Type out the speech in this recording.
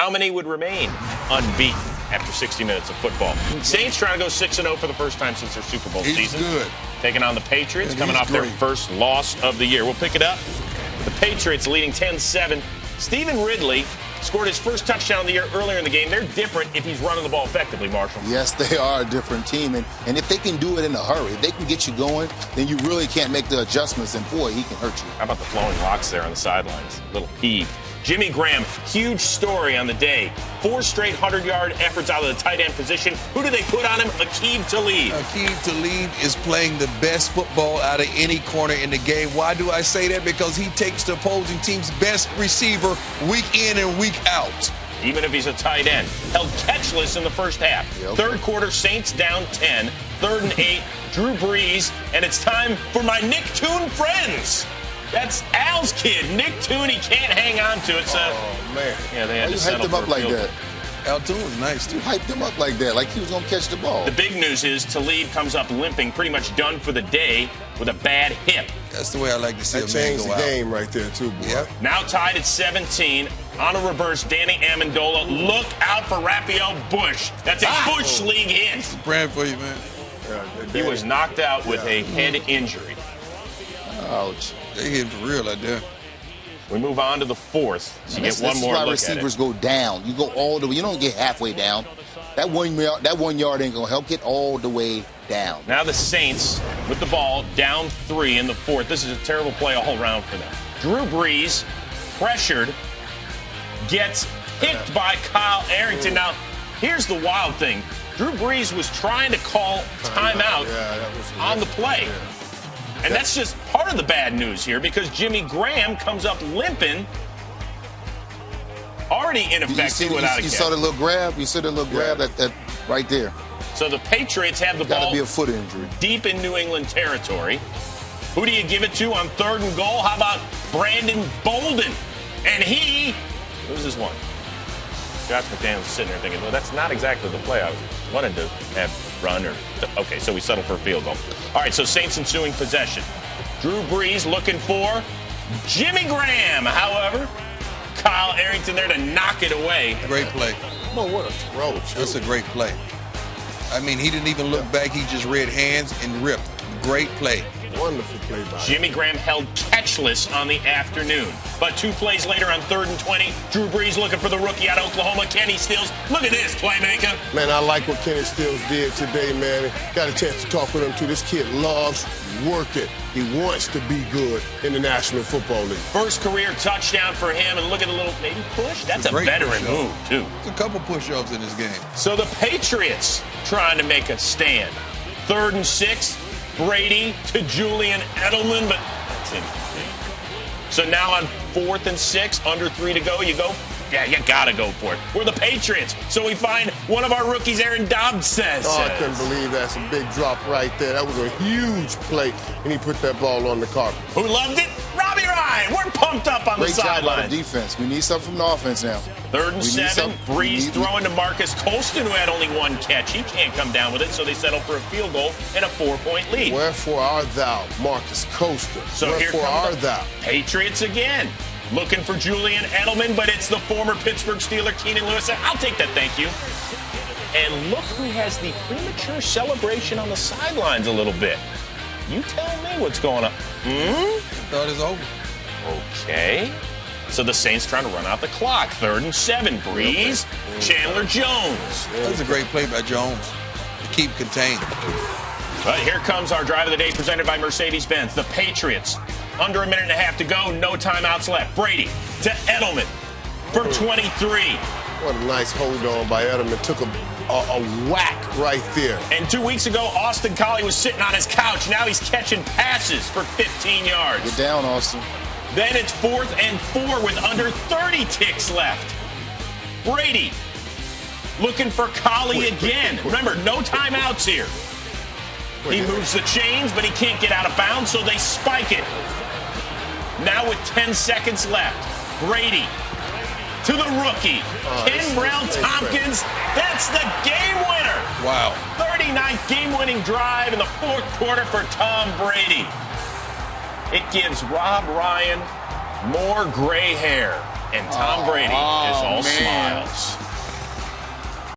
How many would remain unbeaten after 60 minutes of football? Saints trying to go 6-0 for the first time since their Super Bowl season. Good. Taking on the Patriots, coming off their first loss of the year. We'll pick it up. The Patriots leading 10-7. Stephen Ridley scored his first touchdown of the year earlier in the game. They're different if he's running the ball effectively, Marshall. Yes, they are a different team. And if they can do it in a hurry, if they can get you going, then you really can't make the adjustments. And, boy, he can hurt you. How about the flowing locks there on the sidelines? Little peeved. Jimmy Graham, huge story on the day. 4 straight 100-yard efforts out of the tight end position. Who do they put on him? Aqib Talib. Aqib Talib is playing the best football out of any corner in the game. Why do I say that? Because he takes the opposing team's best receiver week in and week out. Even if he's a tight end. Held catchless in the first half. Yep. Third quarter, Saints down 10. 3rd and 8, Drew Brees. And it's time for my Nick Toon friends. That's Al's kid, Nick Toon. He can't hang on to it. So, oh, man. Yeah, they had Why to you settle hyped him for up a like field that? goal. Al Toon was nice, too. You hyped him up like that, like he was going to catch the ball. The big news is Talib comes up limping, pretty much done for the day with a bad hip. That's the way I like to see That a man changed go the out. game right there, too, boy. Yep. Now tied at 17. On a reverse, Danny Amendola. Look out for Raphael Bush. That's a Bush League hit. Praying for you, man. He was knocked out with a head injury. Ouch. They hit him for real out there. We move on to the fourth. So you get one This more is why look receivers at it. go down. You go all the way. You don't get halfway down. That 1 yard ain't going to help. Get all the way down. Now the Saints with the ball down 3 in the fourth. This is a terrible play all around for them. Drew Brees, pressured, gets picked by Kyle Arrington. Now, here's the wild thing. Drew Brees was trying to call timeout on the play. And that's just part of the bad news here because Jimmy Graham comes up limping, already ineffective without a catch. You saw the little grab? You saw the little grab that right there. So the Patriots have the ball. Got to be a foot injury. Deep in New England territory. Who do you give it to on 3rd and goal? How about Brandon Bolden? And he loses one. Josh McDaniels sitting there thinking, well, that's not exactly the play I was wanted to have run or. Okay, so we settle for a field goal. All right, so Saints ensuing possession. Drew Brees looking for Jimmy Graham. However, Kyle Arrington there to knock it away. Great play. Oh, what a throw. That's a great play. I mean, he didn't even look back. He just read hands and ripped. Great play. Wonderful play by him. Jimmy Graham held catchless on the afternoon. But 2 plays later on 3rd and 20, Drew Brees looking for the rookie out of Oklahoma, Kenny Stills. Look at this, playmaker. Man, I like what Kenny Stills did today, man. Got a chance to talk with him, too. This kid loves working. He wants to be good in the National Football League. First career touchdown for him, and look at the little maybe push. That's a Great veteran push-up. move, too. There's a couple push-ups in this game. So the Patriots trying to make a stand. 3rd and 6, Brady to Julian Edelman, but that's incomplete. So now on 4th and 6, under 3 to go, you go, yeah, you gotta go for it. We're the Patriots, so we find one of our rookies, Aaron Dobbs says. Oh, I couldn't believe that's a big drop right there. That was a huge play, and he put that ball on the carpet. Who loved it? Robbie Ryan. We're pumped up on Great the job out sideline. of defense. We need something from the offense now. 3rd and 7, Breeze throwing to Marcus Colston, who had only 1 catch. He can't come down with it, so they settle for a field goal and a 4-point lead. Wherefore art thou, Marcus Coaster? So here Wherefore come art the thou? Patriots again. Looking for Julian Edelman, but it's the former Pittsburgh Steeler, Keenan Lewis. I'll take that, thank you. And look who has the premature celebration on the sidelines a little bit. You tell me what's going on. Thought it's over. Okay. So the Saints trying to run out the clock. 3rd and 7, Breeze, Chandler Jones. That was a great play by Jones to keep contained. But here comes our drive of the day presented by Mercedes-Benz. The Patriots, under 1.5 minutes to go, no timeouts left. Brady to Edelman for 23. What a nice hold on by Edelman. Took a whack right there. And 2 weeks ago, Austin Collie was sitting on his couch. Now he's catching passes for 15 yards. Get down, Austin. Then it's 4th and 4 with under 30 ticks left. Brady looking for Collie again. Remember, no timeouts here. He moves the chains, but he can't get out of bounds, so they spike it. Now with 10 seconds left, Brady to the rookie, Ken Brown-Tompkins. That's the game winner. Wow. 39th game-winning drive in the 4th quarter for Tom Brady. It gives Rob Ryan more gray hair. And Tom Brady is all smiles.